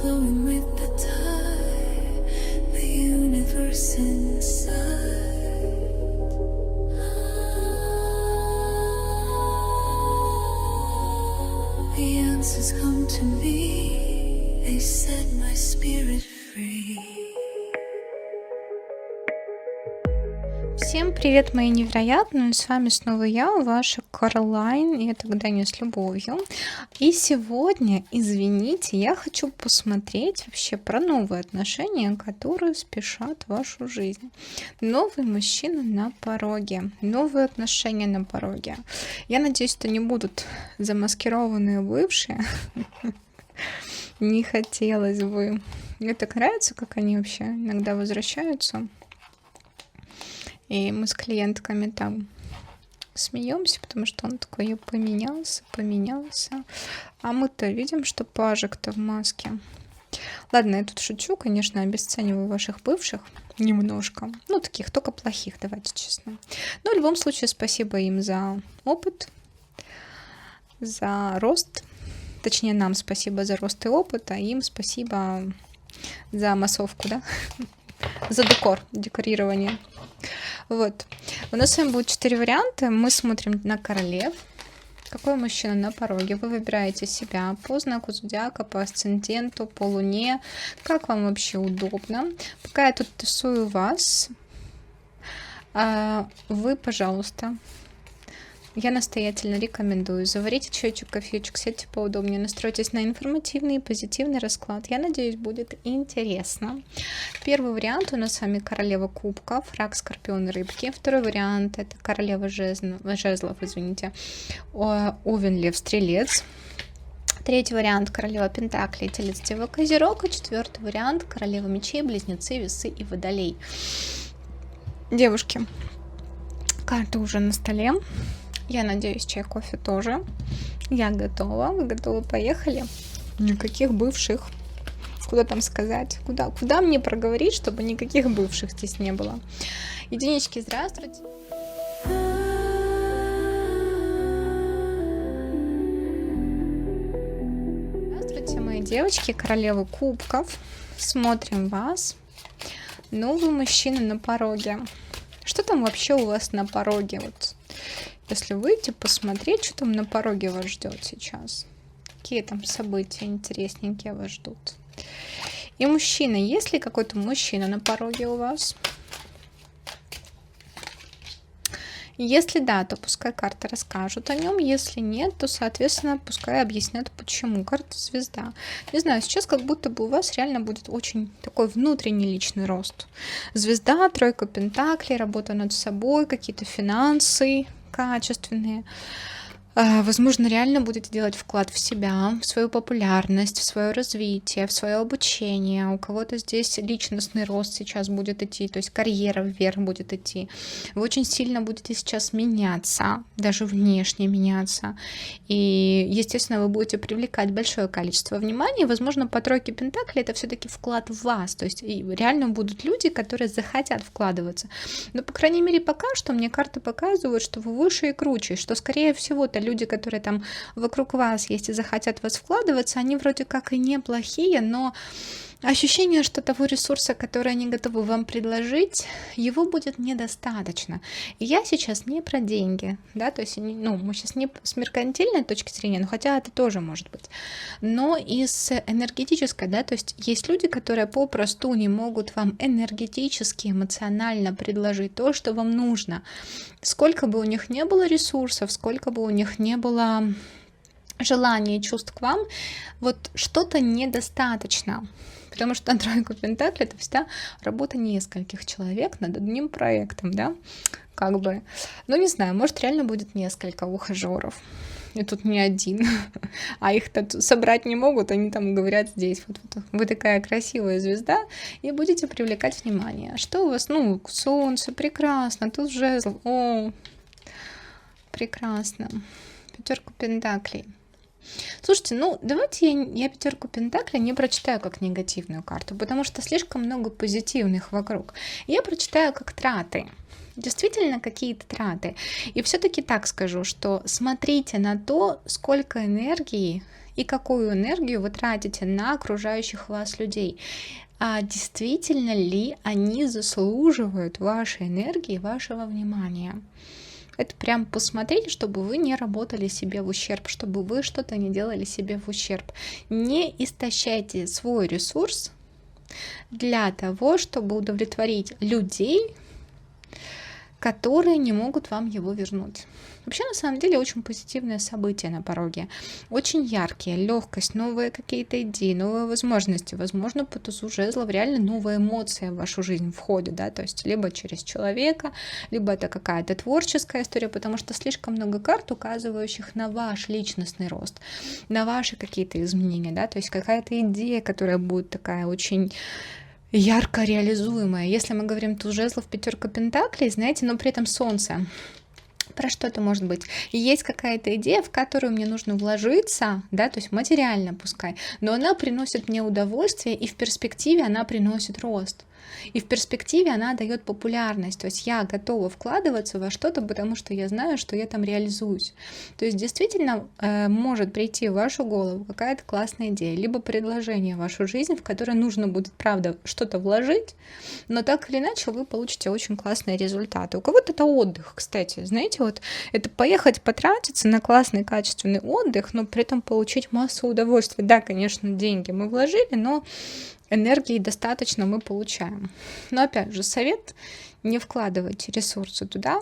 flowing with the tide, the universe inside. The answers come to me, they set my spirit free. Всем привет, мои невероятные, с вами снова я, ваша Каролайн, и это «Гадание с любовью». И сегодня, извините, я хочу посмотреть вообще про новые отношения, которые спешат в вашу жизнь. Новый мужчина на пороге, новые отношения на пороге. Я надеюсь, что не будут замаскированные бывшие. Не хотелось бы. Мне так нравится, как они вообще иногда возвращаются. И мы с клиентками там смеемся, потому что он такой: я поменялся. А мы-то видим, что пажик-то в маске. Ладно, я тут шучу, конечно, обесцениваю ваших бывших немножко. Ну, таких, только плохих, давайте честно. Но в любом случае спасибо им за опыт, за рост. Точнее, нам спасибо за рост и опыт, а им спасибо за массовку, да? За декор, декорирование. Вот. У нас с вами будет 4 варианта. Мы смотрим на королев. Какой мужчина на пороге? Вы выбираете себя по знаку зодиака, по асценденту, по луне. Как вам вообще удобно. Пока я тут тусую вас, вы, пожалуйста, я настоятельно рекомендую: заварите чайчик, кофеечек, сядьте поудобнее, настройтесь на информативный и позитивный расклад. Я надеюсь, будет интересно. Первый вариант у нас с вами королева кубков, рак, скорпион, рыбки. Второй вариант — это королева жезлов, извините, овен, лев, стрелец. Третий вариант — королева пентаклей, телец, дева, козерог. И четвертый вариант — королева мечей, близнецы, весы и водолей. Девушки, карта уже на столе. Я надеюсь, чай, кофе тоже. Я готова. Вы готовы? Поехали. Никаких бывших. Куда там сказать? Куда мне проговорить, чтобы никаких бывших здесь не было? Единички, здравствуйте. Здравствуйте, мои девочки, королевы кубков. Смотрим вас. Новый мужчина на пороге. Что там вообще у вас на пороге? Вот, если выйти, посмотреть, что там на пороге вас ждет сейчас. Какие там события интересненькие вас ждут. И мужчина. Есть ли какой-то мужчина на пороге у вас? Если да, то пускай карты расскажут о нем. Если нет, то, соответственно, пускай объяснят, почему. Карта звезда. Не знаю, сейчас как будто бы у вас реально будет очень такой внутренний личный рост. Звезда, тройка пентаклей, работа над собой, какие-то финансы качественные. Возможно, реально будете делать вклад в себя, в свою популярность, в свое развитие, в свое обучение. У кого-то здесь личностный рост сейчас будет идти, то есть карьера вверх будет идти. Вы очень сильно будете сейчас меняться, даже внешне меняться. И, естественно, вы будете привлекать большое количество внимания. Возможно, по тройке пентаклей это все-таки вклад в вас. То есть и реально будут люди, которые захотят вкладываться. Но, по крайней мере, пока что мне карты показывают, что вы выше и круче, что, скорее всего-то, люди, которые там вокруг вас есть и захотят вас вкладываться, они вроде как и неплохие, но ощущение, что того ресурса, который они готовы вам предложить, его будет недостаточно. И я сейчас не про деньги, да, то есть, ну, мы сейчас не с меркантильной точки зрения, но хотя это тоже может быть, но и с энергетической, да, то есть есть люди, которые попросту не могут вам энергетически, эмоционально предложить то, что вам нужно. Сколько бы у них не было ресурсов, сколько бы у них не было желания и чувств к вам, вот что-то недостаточно. Потому что на тройку пентаклей это всегда работа нескольких человек над одним проектом, да, как бы, ну не знаю, может реально будет несколько ухажеров, и тут не один, а их-то собрать не могут, они там говорят здесь, вот вы такая красивая звезда, и будете привлекать внимание. Что у вас? Ну, солнце, прекрасно, тут жезл, о, прекрасно, пятерка пентаклей. Слушайте, ну давайте я пятерку пентаклей не прочитаю как негативную карту, потому что слишком много позитивных вокруг. Я прочитаю как траты. Действительно какие-то траты. И все-таки так скажу, что смотрите на то, сколько энергии и какую энергию вы тратите на окружающих вас людей. А действительно ли они заслуживают вашей энергии, вашего внимания? Это прям посмотрите, чтобы вы не работали себе в ущерб, чтобы вы что-то не делали себе в ущерб. Не истощайте свой ресурс для того, чтобы удовлетворить людей, которые не могут вам его вернуть. Вообще, на самом деле, очень позитивное событие на пороге. Очень яркие, легкость, новые какие-то идеи, новые возможности. Возможно, по тузу жезлов реально новые эмоции в вашу жизнь входят, да, то есть либо через человека, либо это какая-то творческая история, потому что слишком много карт, указывающих на ваш личностный рост, на ваши какие-то изменения, да, то есть какая-то идея, которая будет такая очень ярко реализуемая. Если мы говорим туз жезлов, пятерка пентаклей, знаете, но при этом солнце. Про что это может быть? Есть какая-то идея, в которую мне нужно вложиться, да, то есть материально пускай, но она приносит мне удовольствие, и в перспективе она приносит рост. И в перспективе она дает популярность. То есть я готова вкладываться во что-то, потому что я знаю, что я там реализуюсь. То есть действительно может прийти в вашу голову какая-то классная идея, либо предложение в вашу жизнь, в которое нужно будет, правда, что-то вложить, но так или иначе вы получите очень классные результаты. У кого-то это отдых, кстати. Знаете, вот это поехать потратиться на классный качественный отдых, но при этом получить массу удовольствия. Да, конечно, деньги мы вложили, но энергии достаточно мы получаем. Но опять же, совет: не вкладывайте ресурсы туда,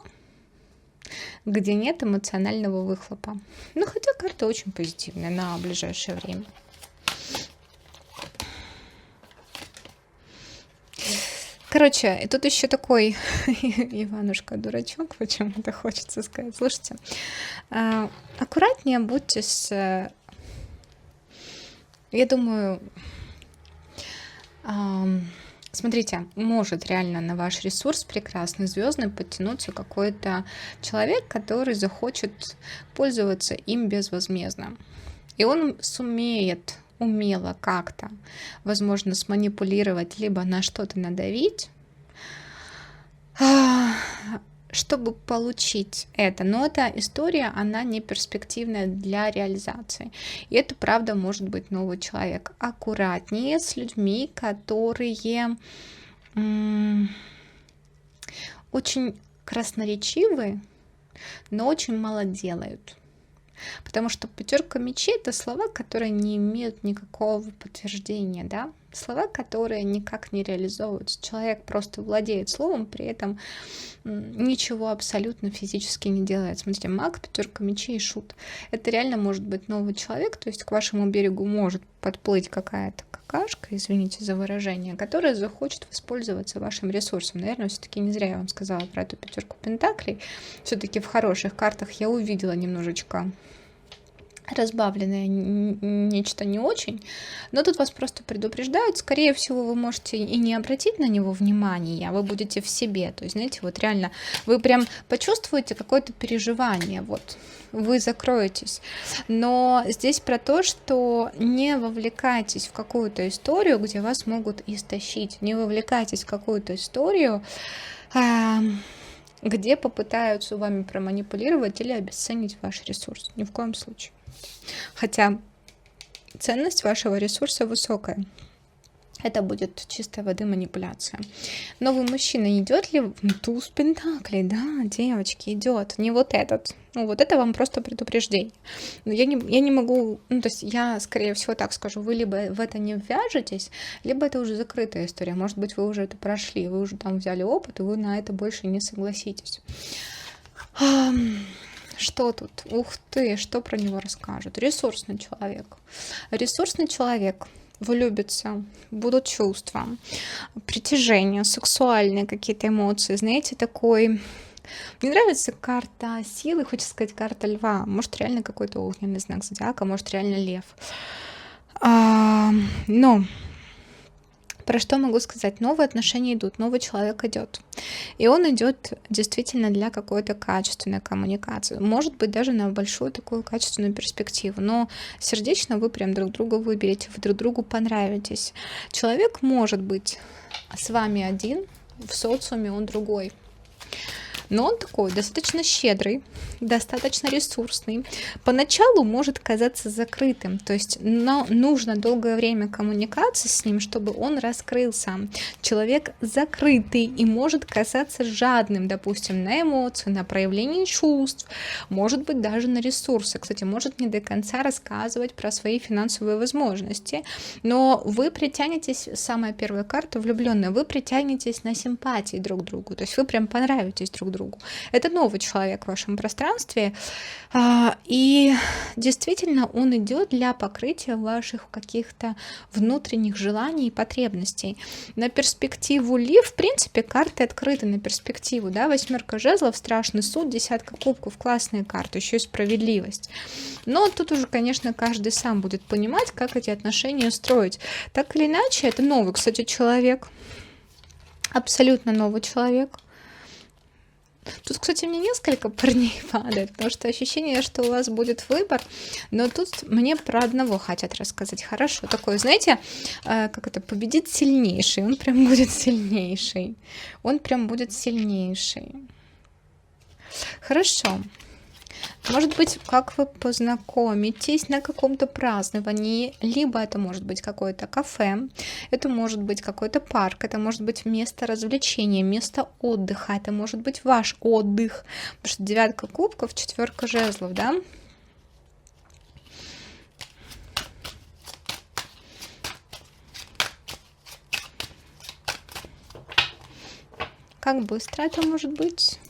где нет эмоционального выхлопа. Ну, хотя карта очень позитивная на ближайшее время. Короче, и тут еще такой Иванушка-дурачок, почему-то хочется сказать. Слушайте, аккуратнее будьте я думаю, смотрите, может реально на ваш ресурс прекрасный звездный подтянуться какой-то человек, который захочет пользоваться им безвозмездно. И он сумеет умело как-то, возможно, сманипулировать, либо на что-то надавить, чтобы получить это. Но эта история, она не перспективная для реализации. И это, правда, может быть новый человек. Аккуратнее с людьми, которые очень красноречивы, но очень мало делают. Потому что пятерка мечей — это слова, которые не имеют никакого подтверждения, да? Слова, которые никак не реализовываются. Человек просто владеет словом, при этом ничего абсолютно физически не делает. Смотрите, маг, пятерка мечей и шут. Это реально может быть новый человек, то есть к вашему берегу может подплыть какая-то какашка, извините за выражение, которая захочет воспользоваться вашим ресурсом. Наверное, все-таки не зря я вам сказала про эту пятерку пентаклей. Все-таки в хороших картах я увидела немножечко разбавленное нечто не очень, но тут вас просто предупреждают. Скорее всего, вы можете и не обратить на него внимания, вы будете в себе. То есть, знаете, вот реально вы прям почувствуете какое-то переживание, вот вы закроетесь. Но здесь про то, что не вовлекайтесь в какую-то историю, где вас могут истощить. Не вовлекайтесь в какую-то историю, где попытаются вами проманипулировать или обесценить ваш ресурс. Ни в коем случае. Хотя ценность вашего ресурса высокая. Это будет чистой воды манипуляция. Новый мужчина идет ли? Туз пентаклей, да, девочки, идет. Не вот этот. Ну, вот это вам просто предупреждение. Но я не могу, то есть я, скорее всего, так скажу, вы либо в это не ввяжетесь, либо это уже закрытая история. Может быть, вы уже это прошли, вы уже там взяли опыт, и вы на это больше не согласитесь. Что тут? Ух ты, что про него расскажут? Ресурсный человек. Ресурсный человек влюбится, будут чувства, притяжение, сексуальные какие-то эмоции. Знаете, такой... Мне нравится карта силы, хочется сказать, карта льва. Может, реально какой-то огненный знак зодиака, может, реально лев. Но Про что могу сказать? Новые отношения идут, новый человек идет. И он идет действительно для какой-то качественной коммуникации. Может быть, даже на большую такую качественную перспективу. Но сердечно вы прям друг друга выберете, вы друг другу понравитесь. Человек может быть с вами один, в социуме он другой. Но он такой достаточно щедрый, достаточно ресурсный. Поначалу может казаться закрытым, то есть нужно долгое время коммуникации с ним, чтобы он раскрылся. Человек закрытый и может казаться жадным, допустим, на эмоции, на проявление чувств, может быть даже на ресурсы. Кстати, может не до конца рассказывать про свои финансовые возможности, но вы притянетесь, самая первая карта влюбленная, вы притянетесь на симпатии друг к другу, то есть вы прям понравитесь друг другу. Это новый человек в вашем пространстве, и действительно он идет для покрытия ваших каких-то внутренних желаний и потребностей. На перспективу ли, в принципе, карты открыты на перспективу, да, 8 жезлов, страшный суд, 10 кубков, классные карты, еще и справедливость. Но тут уже, конечно, каждый сам будет понимать, как эти отношения строить. Так или иначе, это новый, кстати, человек, абсолютно новый человек. Тут, кстати, мне несколько парней падает, потому что ощущение, что у вас будет выбор, но тут мне про одного хотят рассказать. Хорошо, такой, знаете, как это, победит сильнейший, он прям будет сильнейший, он прям будет сильнейший. Хорошо. Может быть, как вы познакомитесь на каком-то праздновании, либо это может быть какое-то кафе, это может быть какой-то парк, это может быть место развлечения, место отдыха, это может быть ваш отдых, потому что 9 кубков, 4 жезлов, да? Как быстро это может быть?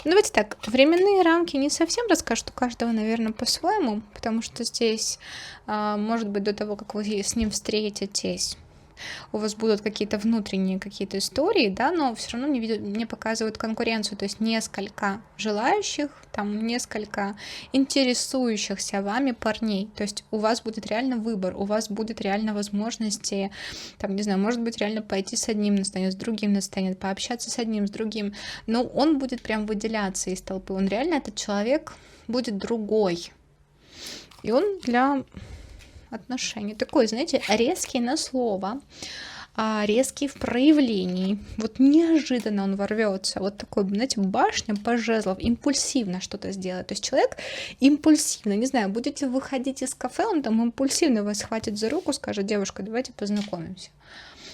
Давайте так, временные рамки не совсем расскажут, у каждого, наверное, по-своему, потому что здесь, может быть, до того, как вы с ним встретитесь, у вас будут какие-то внутренние какие-то истории, да, но все равно мне показывают конкуренцию, то есть несколько желающих, там несколько интересующихся вами парней, то есть у вас будет реально выбор, у вас будет реально возможности, там, не знаю, может быть, реально пойти с одним настанет, с другим настанет, пообщаться с одним, с другим, но он будет прям выделяться из толпы, он реально, этот человек будет другой, и он для отношений такой, знаете, резкий на слово, резкий в проявлении, вот неожиданно он ворвется, вот такой, знаете, башня по жезлам, импульсивно что-то сделает, то есть человек импульсивно, не знаю, будете выходить из кафе, он там импульсивно вас схватит за руку, скажет: девушка, давайте познакомимся,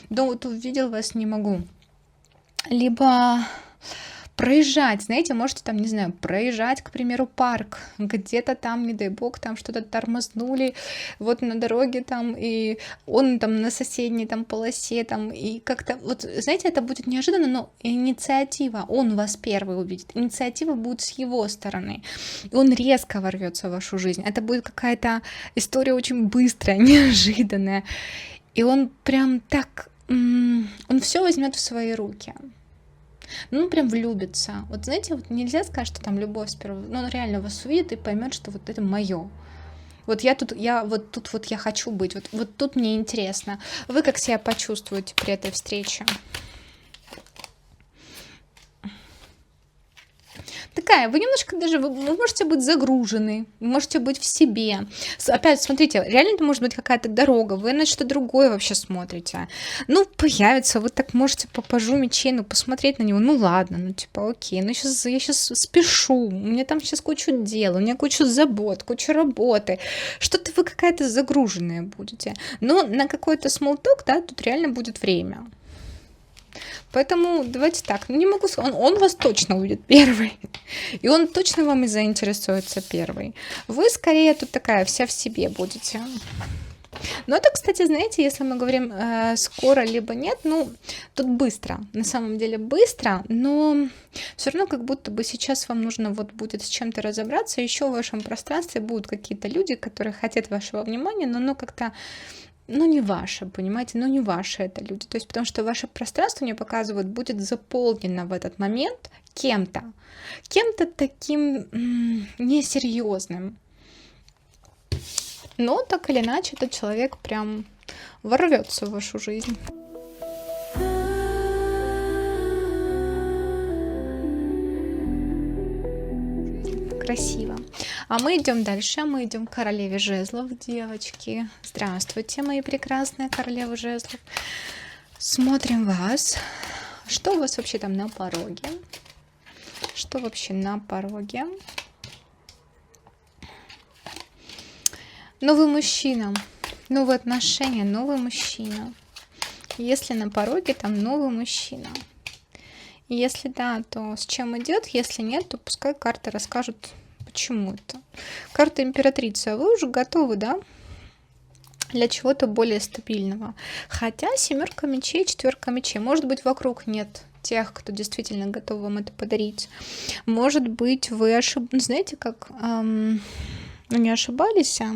да вот увидел вас, не могу, либо проезжать, знаете, можете там, не знаю, проезжать, к примеру, парк, где-то там, не дай бог, там что-то тормознули, вот на дороге там, и он там на соседней там полосе, там, и как-то, вот, знаете, это будет неожиданно, но инициатива, он вас первый увидит, инициатива будет с его стороны, и он резко ворвется в вашу жизнь, это будет какая-то история очень быстрая, неожиданная, и он прям так, он все возьмет в свои руки. Ну, прям влюбится. Вот знаете, вот нельзя сказать, что там любовь сперва, но он реально вас увидит и поймет, что вот это мое. Вот я тут хочу быть, вот тут мне интересно. Вы как себя почувствуете при этой встрече? Такая, вы немножко даже, вы можете быть загружены, вы можете быть в себе. Опять, смотрите, реально это может быть какая-то дорога, вы на что-то другое вообще смотрите. Ну, появится, вы так можете по пажу мечей, ну, посмотреть на него, ну, ладно, ну, типа, окей, ну, я сейчас спешу, у меня там сейчас куча дел, у меня куча забот, куча работы, что-то вы какая-то загруженная будете. Но на какой-то смолток, да, тут реально будет время. Поэтому давайте так, ну не могу сказать, он вас точно увидит первый, и он точно вам и заинтересуется первый. Вы скорее тут такая вся в себе будете. Но это, кстати, знаете, если мы говорим скоро либо нет, ну тут быстро, на самом деле быстро, но все равно как будто бы сейчас вам нужно вот будет с чем-то разобраться, еще в вашем пространстве будут какие-то люди, которые хотят вашего внимания, но как-то ну, не ваше, понимаете, ну, не ваши это люди. То есть, потому что ваше пространство, мне показывают, будет заполнено в этот момент кем-то таким несерьезным. Но так или иначе этот человек прям ворвется в вашу жизнь. Красиво. А мы идем дальше. Мы идем к королеве жезлов, девочки. Здравствуйте, мои прекрасные королевы жезлов. Смотрим вас. Что у вас вообще там на пороге? Что вообще на пороге? Новый мужчина, новые отношения, новый мужчина. Если на пороге, там новый мужчина. И если да, то с чем идет? Если нет, то пускай карты расскажут, почему это. Карта императрицы, а вы уже готовы, да? Для чего-то более стабильного. Хотя 7 мечей, 4 мечей. Может быть, вокруг нет тех, кто действительно готов вам это подарить. Может быть, вы знаете, как не ошибались, а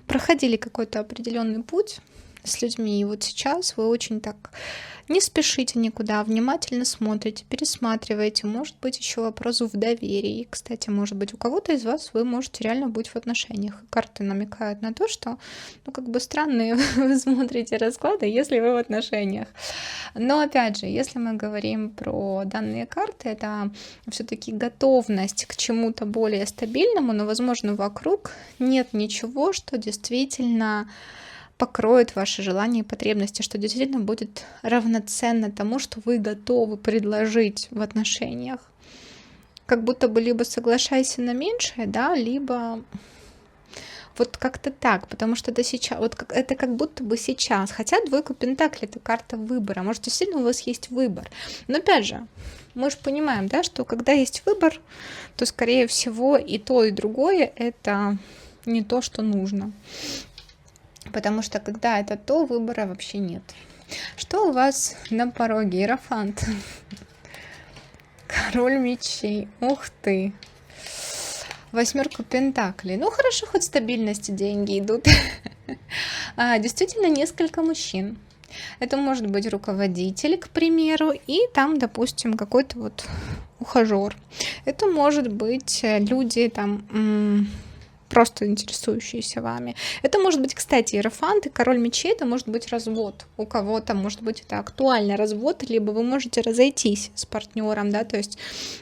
проходили какой-то определенный путь с людьми. И вот сейчас вы очень так не спешите никуда, внимательно смотрите, пересматриваете. Может быть, еще вопрос в доверии. Кстати, может быть, у кого-то из вас вы можете реально быть в отношениях. Карты намекают на то, что, как бы странные вы смотрите расклады, если вы в отношениях. Но, опять же, если мы говорим про данные карты, это все-таки готовность к чему-то более стабильному, но, возможно, вокруг нет ничего, что действительно покроет ваши желания и потребности, что действительно будет равноценно тому, что вы готовы предложить в отношениях. Как будто бы либо соглашайся на меньшее, да, либо вот как-то так, потому что это сейчас, вот это как будто бы сейчас. Хотя 2 пентаклей — это карта выбора. Может, действительно у вас есть выбор. Но опять же, мы же понимаем, да, что когда есть выбор, то, скорее всего, и то, и другое — это не то, что нужно. Потому что когда это то, выбора вообще нет. Что у вас на пороге? Иерофант. Король мечей. Ух ты. 8 пентаклей. Ну хорошо, хоть стабильность и деньги идут. Действительно, несколько мужчин. Это может быть руководитель, к примеру, и там, допустим, какой-то вот ухажер. Это может быть люди там просто интересующиеся вами. Это может быть, кстати, иерофант и король мечей, это может быть развод. У кого-то, может быть, это актуальный развод, либо вы можете разойтись с партнером, да, то есть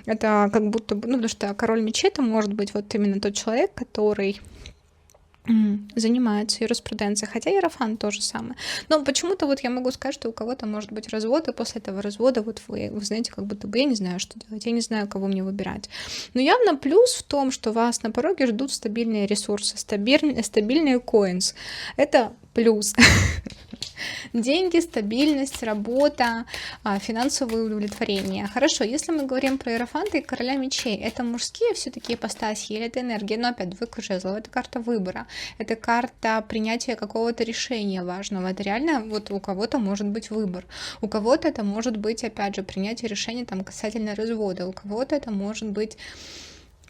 это как будто бы, потому что король мечей это может быть вот именно тот человек, который занимается юриспруденцией, хотя иерофант то же самое. Но почему-то вот я могу сказать, что у кого-то может быть развод, и после этого развода вот вы знаете, как будто бы я не знаю, что делать, я не знаю, кого мне выбирать. Но явно плюс в том, что вас на пороге ждут стабильные ресурсы, стабильные коинс. Это плюс. Деньги, стабильность, работа, финансовое удовлетворение. Хорошо, если мы говорим про иерофанта и короля мечей, это мужские все-таки ипостаси или это энергия? Но опять, 2 жезлов, это карта выбора, это карта принятия какого-то решения важного. Это реально вот у кого-то может быть выбор, у кого-то это может быть, опять же, принятие решения там касательно развода, у кого-то это может быть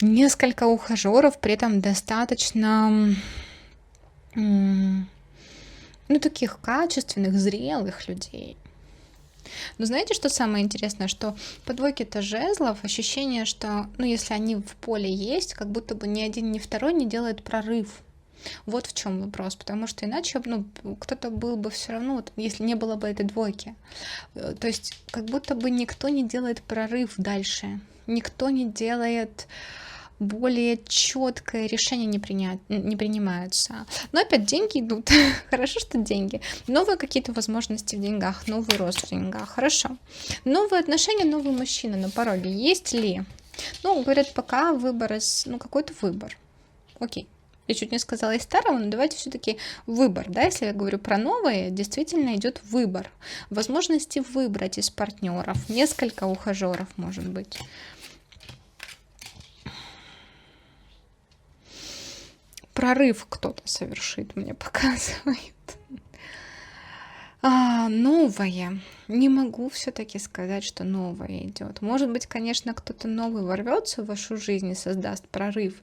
несколько ухажеров, при этом достаточно таких качественных, зрелых людей. Но знаете, что самое интересное? Что по 2 жезлов ощущение, что, если они в поле есть, как будто бы ни один, ни второй не делает прорыв. Вот в чем вопрос, потому что иначе, кто-то был бы все равно, вот, если не было бы этой 2. То есть, как будто бы никто не делает прорыв дальше, никто не делает более четкое решение не принимаются. Но опять деньги идут. Хорошо, что деньги. Новые какие-то возможности в деньгах, новый рост в деньгах. Хорошо. Новые отношения, новый мужчина на пороге. Есть ли? Говорят, пока выбор какой-то выбор. Окей. Я чуть не сказала из старого, но давайте все-таки выбор, да, если я говорю про новое, действительно идет выбор. Возможности выбрать из партнеров. Несколько ухажеров, может быть. Прорыв кто-то совершит, мне показывает. Новое. Не могу все-таки сказать, что новое идет. Может быть, конечно, кто-то новый ворвется в вашу жизнь и создаст прорыв.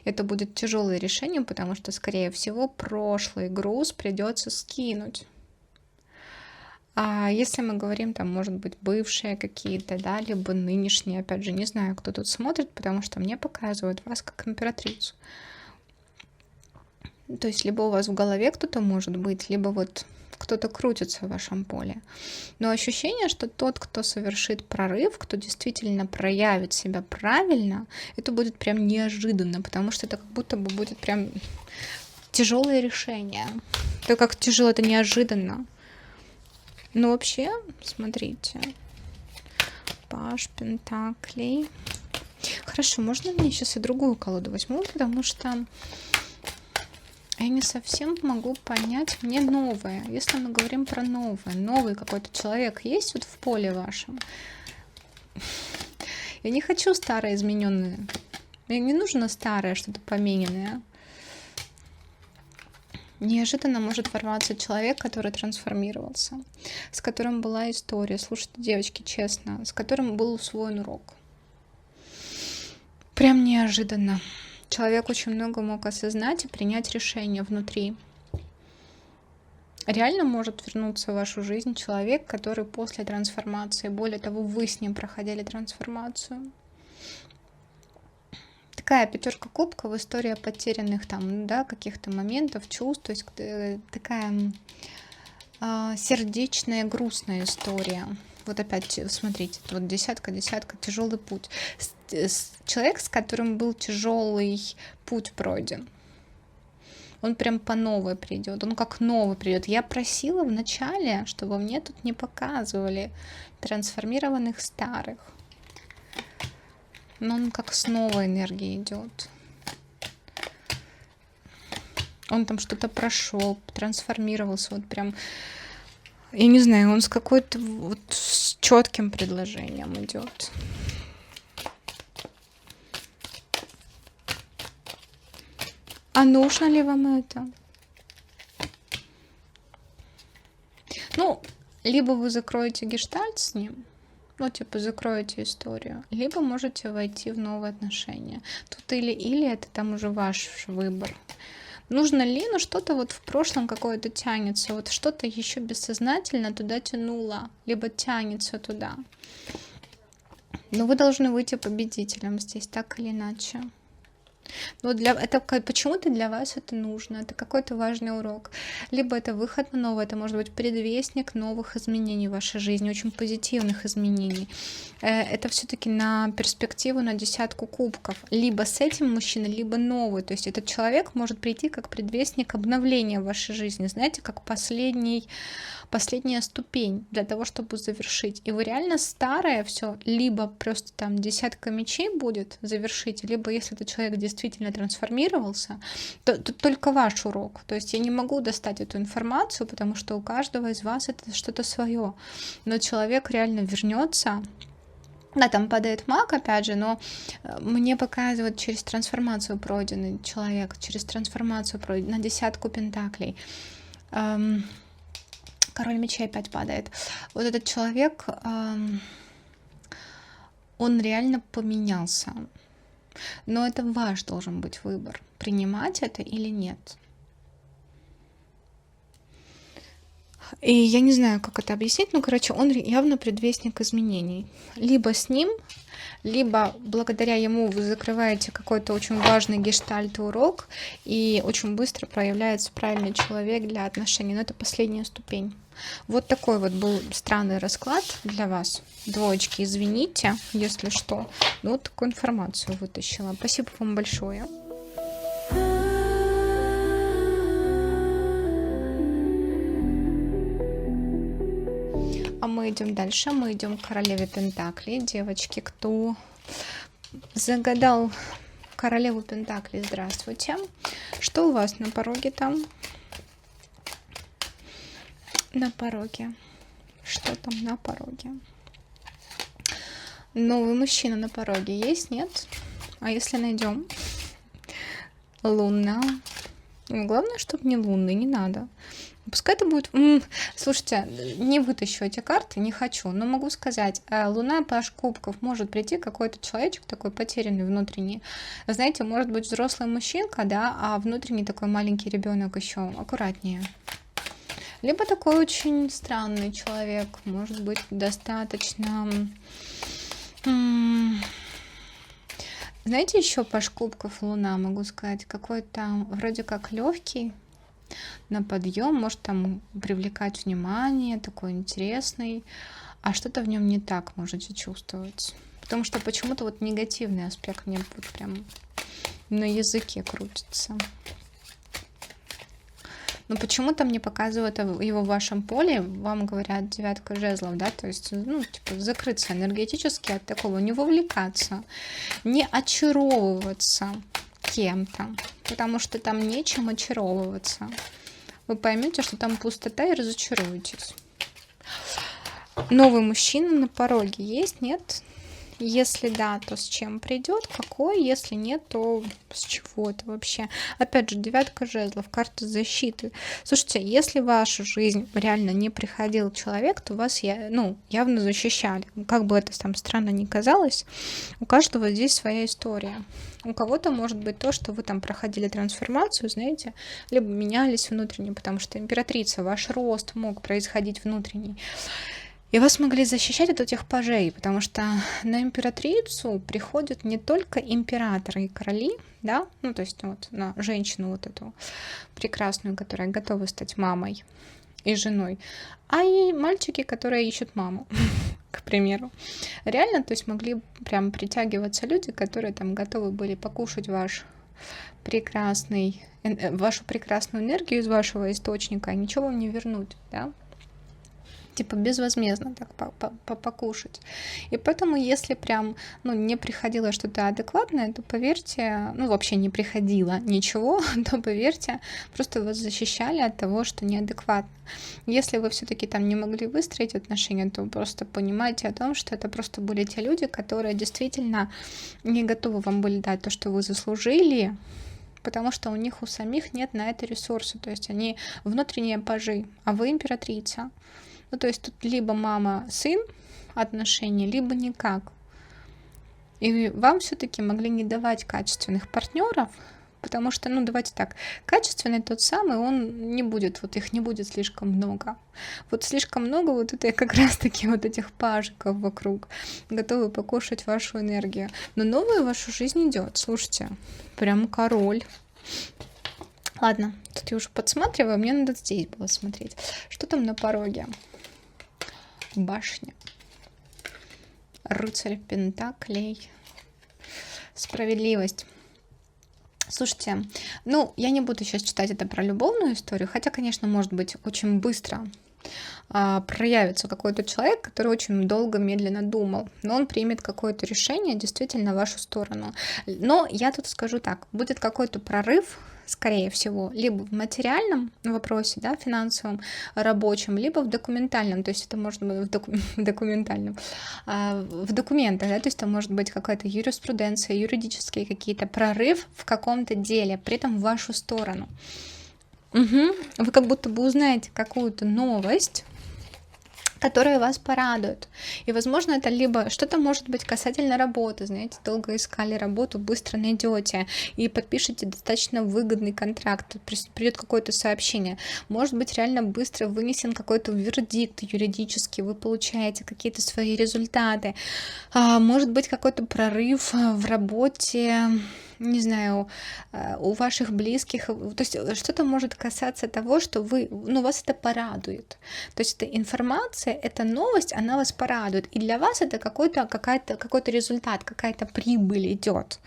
Это будет тяжелое решение, потому что, скорее всего, прошлый груз придется скинуть. А если мы говорим, там, может быть, бывшие какие-то, да, либо нынешние, опять же, не знаю, кто тут смотрит, потому что мне показывают вас как императрицу. То есть либо у вас в голове кто-то может быть, либо вот кто-то крутится в вашем поле. Но ощущение, что тот, кто совершит прорыв, кто действительно проявит себя правильно, это будет прям неожиданно, потому что это как будто бы будет прям тяжелое решение. Это как тяжело, это неожиданно. Но вообще, смотрите. Паж Пентаклей. Хорошо, можно мне сейчас и другую колоду возьму, потому что я не совсем могу понять, мне новое. Если мы говорим про новое, новый какой-то человек есть вот в поле вашем. Я не хочу старое измененное. Мне не нужно старое, что-то помененное. Неожиданно может ворваться человек, который трансформировался, с которым была история. Слушайте, девочки, честно, с которым был усвоен урок. Прям неожиданно. Человек очень много мог осознать и принять решение внутри. Реально может вернуться в вашу жизнь человек, который после трансформации, более того, вы с ним проходили трансформацию. Такая 5 кубков, история потерянных там, да, каких-то моментов, чувств, то есть такая сердечная, грустная история. Вот опять, смотрите, вот десятка, тяжелый путь. Человек, с которым был тяжелый путь пройден, он прям по новой придет, он как новый придет. Я просила вначале, чтобы мне тут не показывали трансформированных старых. Но он как с новой энергией идет. Он там что-то прошел, трансформировался, вот прям, я не знаю, он с какой-то вот с четким предложением идет. А нужно ли вам это? Ну, либо вы закроете гештальт с ним, ну, типа, закроете историю, либо можете войти в новые отношения. Тут или это там уже ваш выбор. Нужно ли, ну, что-то вот в прошлом какое-то тянется, вот что-то еще бессознательно туда тянуло, либо тянется туда. Но вы должны выйти победителем здесь, так или иначе. Но почему-то для вас это нужно, это какой-то важный урок. Либо это выход на новое, это может быть предвестник новых изменений в вашей жизни, очень позитивных изменений. Это все-таки на перспективу, на 10 кубков. Либо с этим мужчиной, либо новый. То есть этот человек может прийти как предвестник обновления в вашей жизни, знаете, как последняя ступень для того, чтобы завершить. И вы реально старое все, либо просто там 10 мечей будет завершить, либо если этот человек действительно трансформировался, то только ваш урок. То есть я не могу достать эту информацию, потому что у каждого из вас это что-то свое. Но человек реально вернется. Да, там падает маг, опять же, но мне показывают через трансформацию пройденный человек, через трансформацию пройденный, на 10 пентаклей. Король мечей опять падает. Вот этот человек, он реально поменялся. Но это ваш должен быть выбор, принимать это или нет. И я не знаю, как это объяснить, но, короче, он явно предвестник изменений. Либо с ним, либо благодаря ему вы закрываете какой-то очень важный гештальт и урок, и очень быстро проявляется правильный человек для отношений. Но это последняя ступень. Вот такой вот был странный расклад для вас. Двоечки, извините, если что. Ну, вот такую информацию вытащила. Спасибо вам большое. А мы идем дальше. Мы идем к королеве Пентаклей. Девочки, кто загадал королеву Пентаклей, здравствуйте. Что у вас на пороге там? На пороге. Что там на пороге? Новый мужчина на пороге есть, нет? А если найдем? Луна. Главное, чтобы не лунный, не надо. Пускай это будет... Слушайте, не вытащу эти карты, не хочу, но могу сказать, Луна, Паж кубков, может прийти какой-то человечек такой потерянный внутренний. Знаете, может быть взрослый мужчинка, да, а внутренний такой маленький ребенок еще. Аккуратнее. Либо такой очень странный человек, может быть достаточно Знаете, еще паш кубков Луна, могу сказать, какой-то вроде как легкий, на подъем, может там привлекать внимание, такой интересный, а что-то в нем не так можете чувствовать. Потому что почему-то вот негативный аспект мне вот прям на языке крутится. Но почему-то мне показывают его в вашем поле, вам говорят девятка жезлов, да, то есть, ну, типа, закрыться энергетически от такого, не вовлекаться, не очаровываться кем-то, потому что там нечем очаровываться. Вы поймете, что там пустота и разочаруетесь. Новый мужчина на пороге есть, нет? Если да, то с чем придет, какой, если нет, то с чего это вообще. Опять же, девятка жезлов, карта защиты. Слушайте, если в вашу жизнь реально не приходил человек, то вас явно защищали. Как бы это там странно ни казалось, у каждого здесь своя история. У кого-то может быть то, что вы там проходили трансформацию, знаете, либо менялись внутренне, потому что императрица, ваш рост мог происходить внутренний. И вас могли защищать от этих пажей, потому что на императрицу приходят не только императоры и короли, да, ну то есть вот на женщину вот эту прекрасную, которая готова стать мамой и женой, а и мальчики, которые ищут маму, к примеру. Реально, то есть могли прям притягиваться люди, которые там готовы были покушать вашу прекрасную энергию из вашего источника, и ничего вам не вернуть, да. Типа безвозмездно так покушать. И поэтому, если прям, не приходило что-то адекватное, то поверьте, вообще не приходило ничего, то поверьте, просто вас защищали от того, что неадекватно. Если вы все-таки там не могли выстроить отношения, то просто понимайте о том, что это просто были те люди, которые действительно не готовы вам были дать то, что вы заслужили, потому что у них у самих нет на это ресурса, то есть они внутренние пажи, а вы императрица. Ну, то есть тут либо мама-сын отношения, либо никак. И вам все-таки могли не давать качественных партнеров, потому что, давайте так, качественный тот самый, он не будет, вот их не будет слишком много. Вот слишком много вот это как раз-таки вот этих пажиков вокруг, готовы покушать вашу энергию. Но новое в вашу жизнь идет, слушайте, прям король. Ладно, тут я уже подсматриваю, мне надо здесь было смотреть. Что там на пороге? Башня. Рыцарь пентаклей. Справедливость. Слушайте, я не буду сейчас читать это про любовную историю, хотя, конечно, может быть, очень быстро проявится какой-то человек, который очень долго, медленно думал, но он примет какое-то решение действительно в вашу сторону. Но я тут скажу так, будет какой-то прорыв, скорее всего, либо в материальном вопросе, да, финансовом, рабочем, либо в документальном, то есть это может быть в документальном, в документах, да, то есть это может быть какая-то юриспруденция, юридические какие-то прорыв в каком-то деле, при этом в вашу сторону. Вы как будто бы узнаете какую-то новость, которая вас порадует. И, возможно, это либо что-то может быть касательно работы, знаете, долго искали работу, быстро найдете и подпишете достаточно выгодный контракт, придет какое-то сообщение. Может быть, реально быстро вынесен какой-то вердикт юридический, вы получаете какие-то свои результаты. Может быть, какой-то прорыв в работе, не знаю, у ваших близких, то есть что-то может касаться того, что вас это порадует. То есть эта информация, эта новость, она вас порадует. И для вас это какой-то результат, какая-то прибыль идет.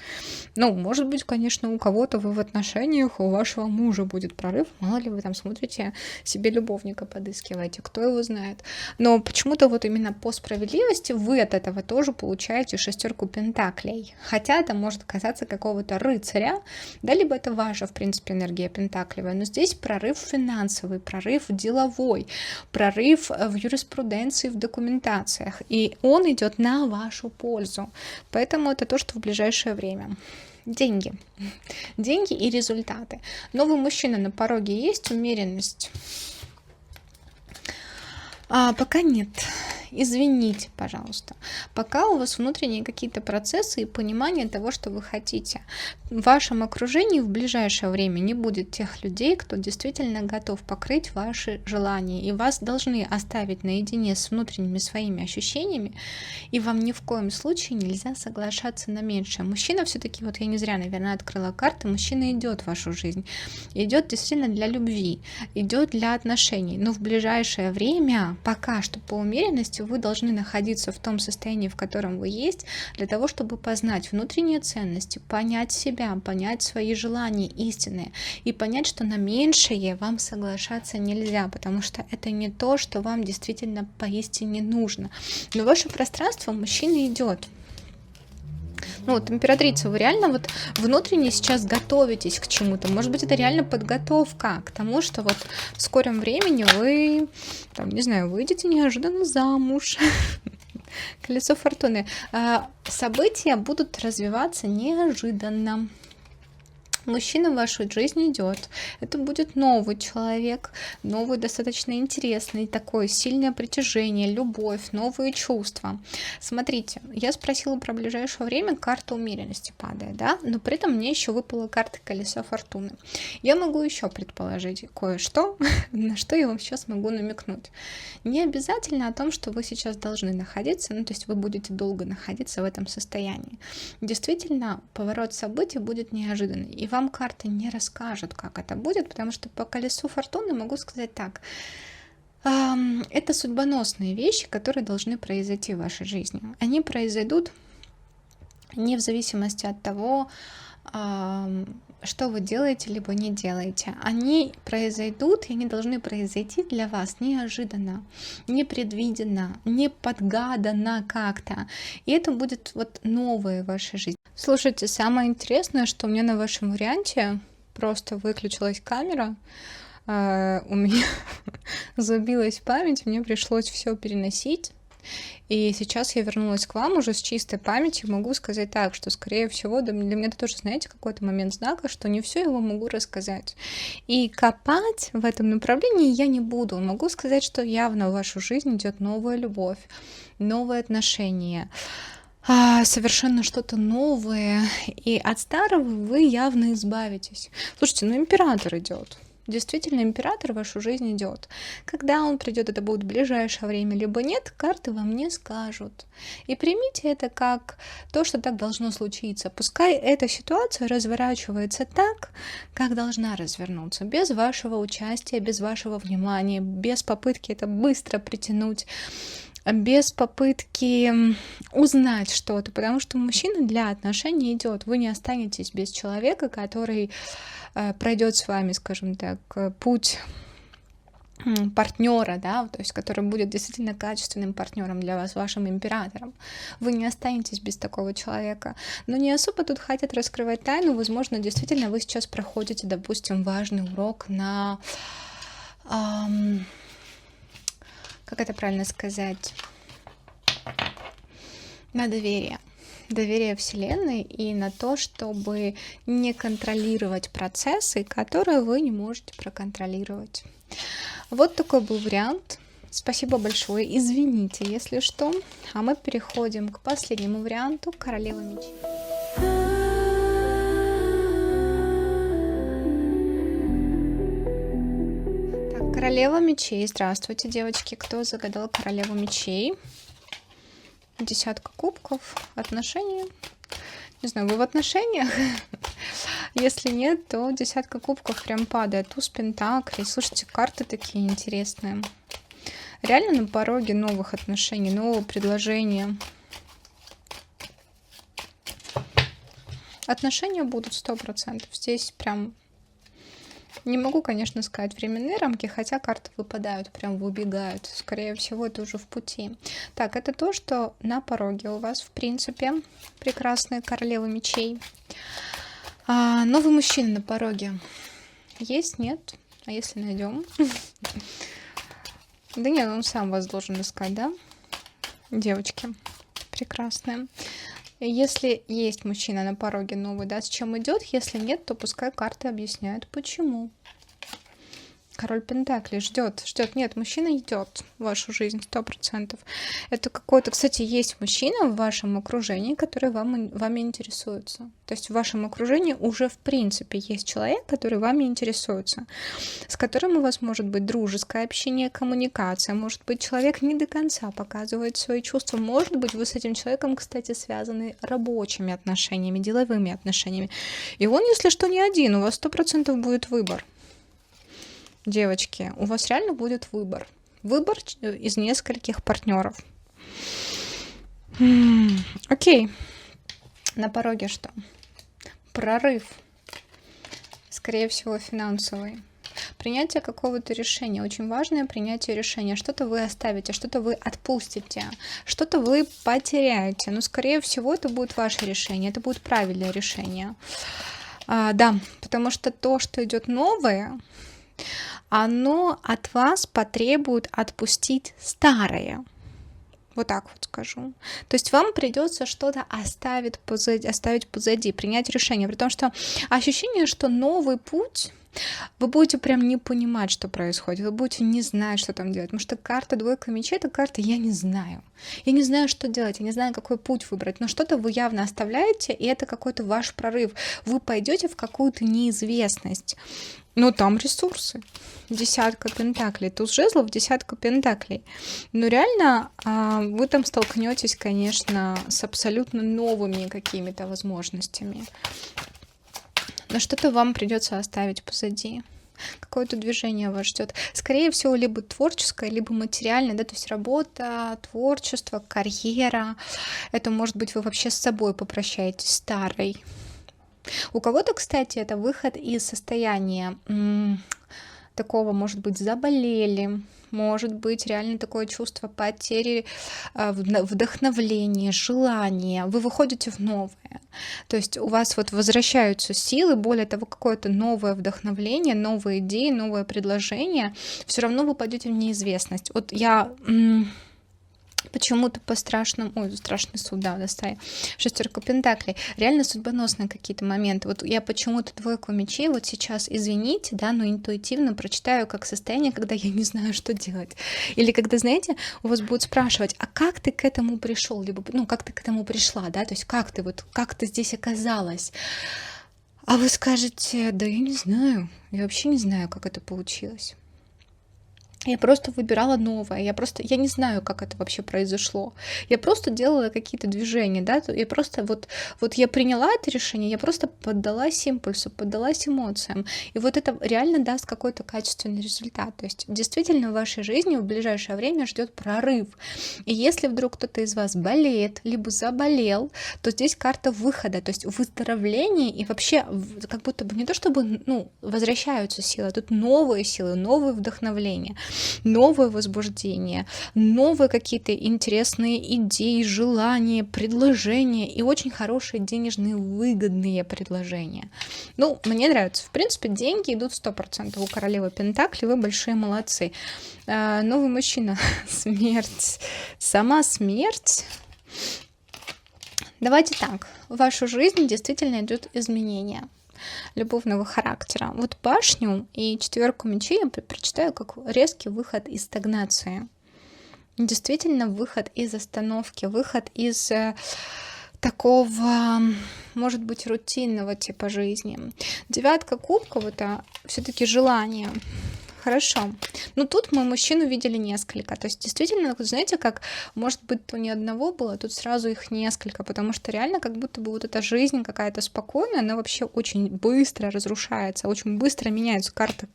Может быть, конечно, у кого-то вы в отношениях, у вашего мужа будет прорыв, мало ли вы там смотрите, себе любовника подыскиваете, кто его знает. Но почему-то вот именно по справедливости вы от этого тоже получаете 6 пентаклей. Хотя это может касаться какого-то рыцаря, да, либо это ваша, в принципе, энергия пентаклевая, но здесь прорыв финансовый, прорыв деловой, прорыв в юриспруденции, в документациях, и он идет на вашу пользу, поэтому это то, что в ближайшее время. Деньги и результаты. Новый мужчина на пороге есть, умеренность? Пока нет. извините, пожалуйста. Пока у вас внутренние какие-то процессы и понимание того, что вы хотите. В вашем окружении в ближайшее время не будет тех людей, кто действительно готов покрыть ваши желания. И вас должны оставить наедине с внутренними своими ощущениями. И вам ни в коем случае нельзя соглашаться на меньшее. Мужчина все-таки, вот я не зря, наверное, открыла карты, мужчина идет в вашу жизнь. Идет действительно для любви, идет для отношений. Но в ближайшее время, пока что по умеренности, вы должны находиться в том состоянии, в котором вы есть, для того, чтобы познать внутренние ценности, понять себя, понять свои желания истинные и понять, что на меньшее вам соглашаться нельзя, потому что это не то, что вам действительно поистине нужно. Но в ваше пространство мужчина идет. Ну вот, императрица, вы реально вот внутренне сейчас готовитесь к чему-то. Может быть, это реально подготовка к тому, что вот в скором времени вы, там, не знаю, выйдете неожиданно замуж. Колесо фортуны. События будут развиваться неожиданно. Мужчина в вашу жизнь идет. Это будет новый человек, новый, достаточно интересный, такое сильное притяжение, любовь, новые чувства. Смотрите, я спросила про ближайшее время, карта умеренности падает, да, но при этом мне еще выпала карта колесо фортуны. Я могу еще предположить кое-что, на что я вам сейчас могу намекнуть. Не обязательно о том, что вы сейчас должны находиться, ну, то есть вы будете долго находиться в этом состоянии. Действительно, поворот событий будет неожиданный, и вам карты не расскажут, как это будет, потому что по колесу фортуны могу сказать так. Это судьбоносные вещи, которые должны произойти в вашей жизни. Они произойдут не в зависимости от того, что вы делаете, либо не делаете. Они произойдут, и они должны произойти для вас неожиданно, непредвиденно, не подгадано как-то. И это будет вот новое в вашей жизни. Слушайте, самое интересное, что у меня на вашем варианте просто выключилась камера, у меня забилась память, мне пришлось все переносить. И сейчас я вернулась к вам уже с чистой памятью, могу сказать так, что, скорее всего, для меня это тоже, знаете, какой-то момент знака, что не все я вам могу рассказать. И копать в этом направлении я не буду. Могу сказать, что явно в вашу жизнь идет новая любовь, новые отношения, совершенно что-то новое, и от старого вы явно избавитесь. Слушайте, ну император идет. Действительно, император в вашу жизнь идет. Когда он придет, это будет в ближайшее время, либо нет, карты вам не скажут. И примите это как то, что так должно случиться. Пускай эта ситуация разворачивается так, как должна развернуться, без вашего участия, без вашего внимания, без попытки это быстро притянуть, без попытки узнать что-то, потому что мужчина для отношений идет. Вы не останетесь без человека, который пройдет с вами, скажем так, путь партнера, да, то есть который будет действительно качественным партнером для вас, вашим императором. Вы не останетесь без такого человека. Но не особо тут хотят раскрывать тайну. Возможно, действительно вы сейчас проходите, допустим, важный урок на... как это правильно сказать? На доверие. Доверие Вселенной и на то, чтобы не контролировать процессы, которые вы не можете проконтролировать. Вот такой был вариант. Спасибо большое. Извините, если что. А мы переходим к последнему варианту. Королева мечей. Так, королева мечей. Здравствуйте, девочки. Кто загадал королеву мечей? Десятка кубков. Отношения. Не знаю, вы в отношениях? Если нет, то десятка кубков прям падает. Туз пентаклей. Слушайте, карты такие интересные. Реально на пороге новых отношений, нового предложения. Отношения будут 100%. Здесь прям... Не могу, конечно, сказать временные рамки, хотя карты выпадают, прям выбегают. Скорее всего, это уже в пути. Так, это то, что на пороге у вас, в принципе, прекрасная королева мечей. Новый мужчина на пороге. Есть, нет? А если найдем? Да нет, он сам вас должен искать, да? Девочки прекрасные. Если есть мужчина на пороге новый, да, с чем идет? Если нет, то пускай карты объясняют, почему. Король Пентаклей ждет. Нет, мужчина идет в вашу жизнь 100%. Это какой-то, кстати, есть мужчина в вашем окружении, который вами интересуется. То есть в вашем окружении уже в принципе есть человек, который вами интересуется, с которым у вас может быть дружеское общение, коммуникация, может быть, человек не до конца показывает свои чувства, может быть, вы с этим человеком, кстати, связаны рабочими отношениями, деловыми отношениями. И он, если что, не один, у вас 100% будет выбор. Девочки, у вас реально будет выбор. Выбор из нескольких партнеров. Окей. На пороге что? Прорыв. Скорее всего, финансовый. Принятие какого-то решения. Очень важное принятие решения. Что-то вы оставите, что-то вы отпустите, что-то вы потеряете. Но, скорее всего, это будет ваше решение. Это будет правильное решение. Да, потому что то, что идет новое, оно от вас потребует отпустить старое. Вот так вот скажу. То есть вам придется что-то оставить позади, принять решение. При том, что ощущение, что новый путь, вы будете прям не понимать, что происходит, вы будете не знать, что там делать. Потому что карта двойка мечей — это карта «я не знаю». Я не знаю, что делать, я не знаю, какой путь выбрать. Но что-то вы явно оставляете, и это какой-то ваш прорыв. Вы пойдете в какую-то неизвестность. Но там ресурсы. Десятка пентаклей. Туз жезлов, десятка пентаклей. Но реально вы там столкнетесь, конечно, с абсолютно новыми какими-то возможностями. Но что-то вам придется оставить позади. Какое-то движение вас ждет. Скорее всего, либо творческое, либо материальное, да, то есть работа, творчество, карьера. Это, может быть, вы вообще с собой попрощаетесь старой. У кого-то, кстати, это выход из состояния такого, может быть, заболели, может быть, реально такое чувство потери вдохновения, желания. Вы выходите в новое. То есть у вас вот возвращаются силы, более того, какое-то новое вдохновление, новые идеи, новое предложение. Все равно вы пойдете в неизвестность. Вот я почему-то по страшному... Ой, страшный суд, да, достаю. Шестерка пентаклей. Реально судьбоносные какие-то моменты. Вот я почему-то двойку мечей вот сейчас, извините, да, но интуитивно прочитаю как состояние, когда я не знаю, что делать. Или когда, знаете, у вас будут спрашивать, а как ты к этому пришел? Либо, как ты к этому пришла, да, то есть как ты здесь оказалась? А вы скажете, да я не знаю, я вообще не знаю, как это получилось. Я просто выбирала новое, я не знаю, как это вообще произошло. Я просто делала какие-то движения, да, я просто вот я приняла это решение, я просто поддалась импульсу, поддалась эмоциям. И вот это реально даст какой-то качественный результат. То есть действительно в вашей жизни в ближайшее время ждет прорыв. И если вдруг кто-то из вас болеет, либо заболел, то здесь карта выхода, то есть выздоровление и вообще как будто бы не то чтобы, возвращаются силы, а тут новые силы, новые вдохновления. Новое возбуждение, новые какие-то интересные идеи, желания, предложения и очень хорошие денежные выгодные предложения. Мне нравится. В принципе, деньги идут 100%. У королевы Пентакли вы большие молодцы. Новый мужчина. Смерть. Сама смерть. Давайте так. В вашу жизнь действительно идут изменения любовного характера. Вот башню и четверку мечей я прочитаю как резкий выход из стагнации. Действительно выход из остановки, выход из такого, может быть, рутинного типа жизни. Девятка кубков — это все-таки желание. Хорошо. Тут мы мужчин увидели несколько. То есть действительно, знаете, как, может быть, то ни одного было, тут сразу их несколько, потому что реально как будто бы вот эта жизнь какая-то спокойная, она вообще очень быстро разрушается, очень быстро меняется карта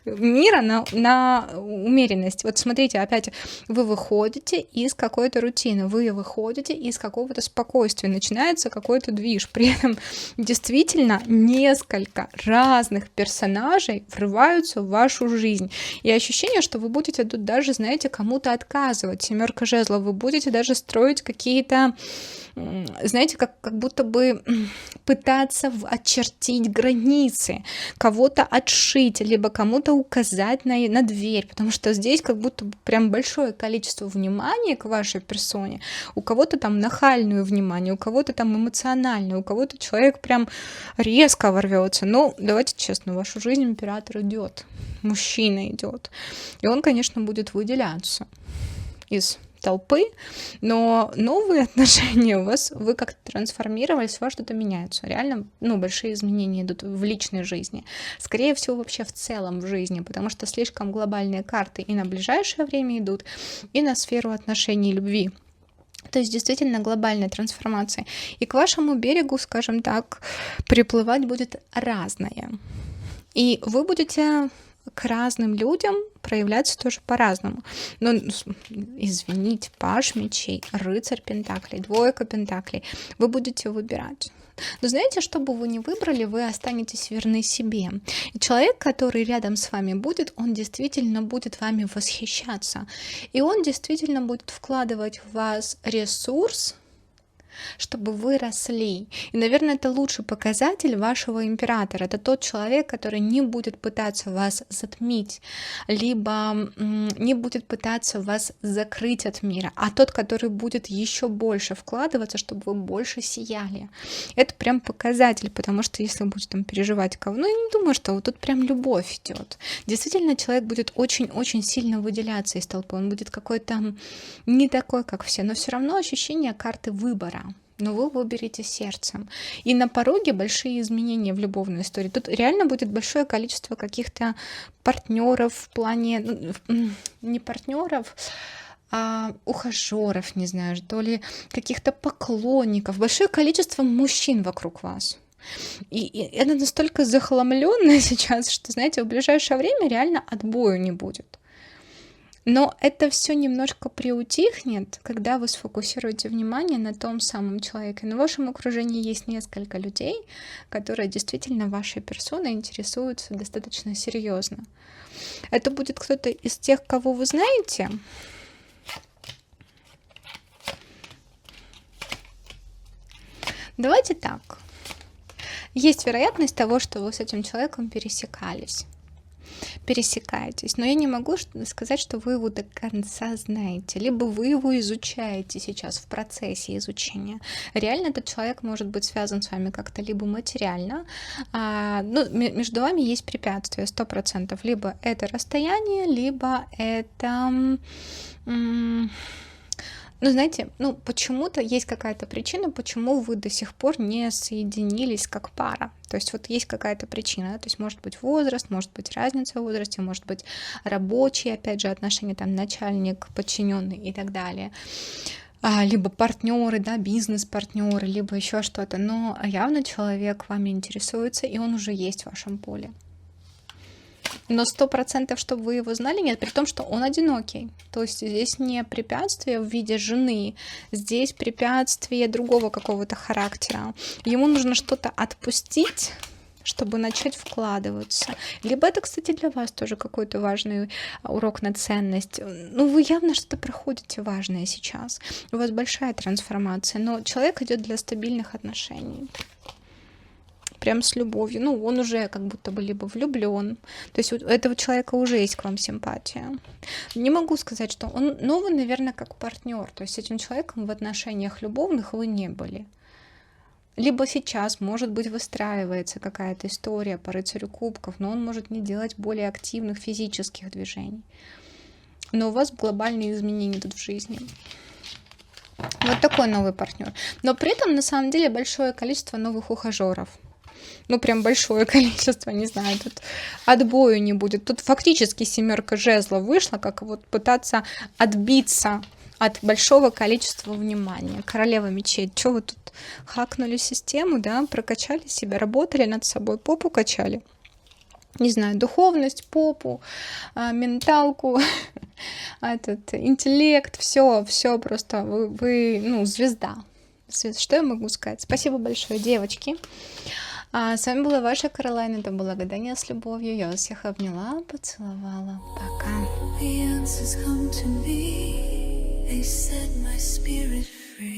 мира на умеренность. Вот смотрите, опять вы выходите из какой-то рутины, вы выходите из какого-то спокойствия, начинается какой-то движ. При этом действительно несколько разных персонажей врываются в вашу жизнь. И ощущение, что вы будете тут даже, знаете, кому-то отказывать. Семерка жезлов, вы будете даже строить какие-то, знаете, как будто бы пытаться очертить границы, кого-то отшить, либо кому-то указать на дверь, потому что здесь как будто бы прям большое количество внимания к вашей персоне. У кого-то там нахальное внимание, у кого-то там эмоциональное, у кого-то человек прям резко ворвется. Давайте честно, в вашу жизнь император идет. Мужчина. мужчина идет. И он, конечно, будет выделяться из толпы, но новые отношения у вас, вы как-то трансформировались, у вас что-то меняется. Реально, большие изменения идут в личной жизни. Скорее всего, вообще в целом в жизни, потому что слишком глобальные карты и на ближайшее время идут, и на сферу отношений и любви. То есть действительно глобальная трансформация. И к вашему берегу, скажем так, приплывать будет разное. И вы будете к разным людям проявляться тоже по-разному. Но, извините, паж мечей, рыцарь пентаклей, двойка пентаклей. Вы будете выбирать. Но знаете, что бы вы ни выбрали, вы останетесь верны себе. И человек, который рядом с вами будет, он действительно будет вами восхищаться. И он действительно будет вкладывать в вас ресурс, чтобы вы росли. И, наверное, это лучший показатель вашего императора. Это тот человек, который не будет пытаться вас затмить, либо не будет пытаться вас закрыть от мира, а тот, который будет еще больше вкладываться, чтобы вы больше сияли. Это прям показатель, потому что если вы будете там переживать кого, я не думаю, что вот тут прям любовь идет. Действительно, человек будет очень-очень сильно выделяться из толпы. Он будет какой-то не такой, как все, но все равно ощущение карты выбора. Но вы выберете сердцем. И на пороге большие изменения в любовной истории. Тут реально будет большое количество каких-то партнеров в плане, не партнеров, а ухажеров, не знаю, то ли каких-то поклонников. Большое количество мужчин вокруг вас. И это настолько захламленно сейчас, что, знаете, в ближайшее время реально отбою не будет. Но это все немножко приутихнет, когда вы сфокусируете внимание на том самом человеке. Но в вашем окружении есть несколько людей, которые действительно вашей персоной интересуются достаточно серьезно. Это будет кто-то из тех, кого вы знаете. Давайте так. Есть вероятность того, что вы с этим человеком пересекаетесь. Но я не могу сказать, что вы его до конца знаете, либо вы его изучаете сейчас в процессе изучения. Реально этот человек может быть связан с вами как-то либо материально, между вами есть препятствия 100%, либо это расстояние, либо это... знаете, почему-то есть какая-то причина, почему вы до сих пор не соединились как пара. То есть вот есть какая-то причина, то есть может быть возраст, может быть разница в возрасте, может быть рабочие, опять же, отношения, там, начальник, подчиненный и так далее. Либо партнеры, бизнес-партнеры, либо еще что-то. Но явно человек вами интересуется, и он уже есть в вашем поле. Но 100%, чтобы вы его знали, нет, при том, что он одинокий. То есть здесь не препятствие в виде жены, здесь препятствие другого какого-то характера. Ему нужно что-то отпустить, чтобы начать вкладываться. Либо это, кстати, для вас тоже какой-то важный урок на ценность. Вы явно что-то проходите важное сейчас. У вас большая трансформация, но человек идет для стабильных отношений. Прям с любовью. Он уже как будто бы либо влюблен. То есть у этого человека уже есть к вам симпатия. Не могу сказать, что он, вы, наверное, как партнер. То есть с этим человеком в отношениях любовных вы не были. Либо сейчас, может быть, выстраивается какая-то история по рыцарю кубков, но он может не делать более активных физических движений. Но у вас глобальные изменения идут в жизни. Вот такой новый партнер. Но при этом, на самом деле, большое количество новых ухажеров. Прям большое количество, не знаю, тут отбою не будет. Тут фактически 7 жезлов вышла, как вот пытаться отбиться от большого количества внимания. Королева мечей. Что вы тут хакнули систему, прокачали себя, работали над собой, попу качали? Не знаю, духовность, попу, менталку, интеллект, все просто вы звезда. Что я могу сказать? Спасибо большое, девочки. С вами была ваша Каролайна. Это было гадание с любовью. Я вас всех обняла, поцеловала. Пока. The answers come to me, they set my spirit free.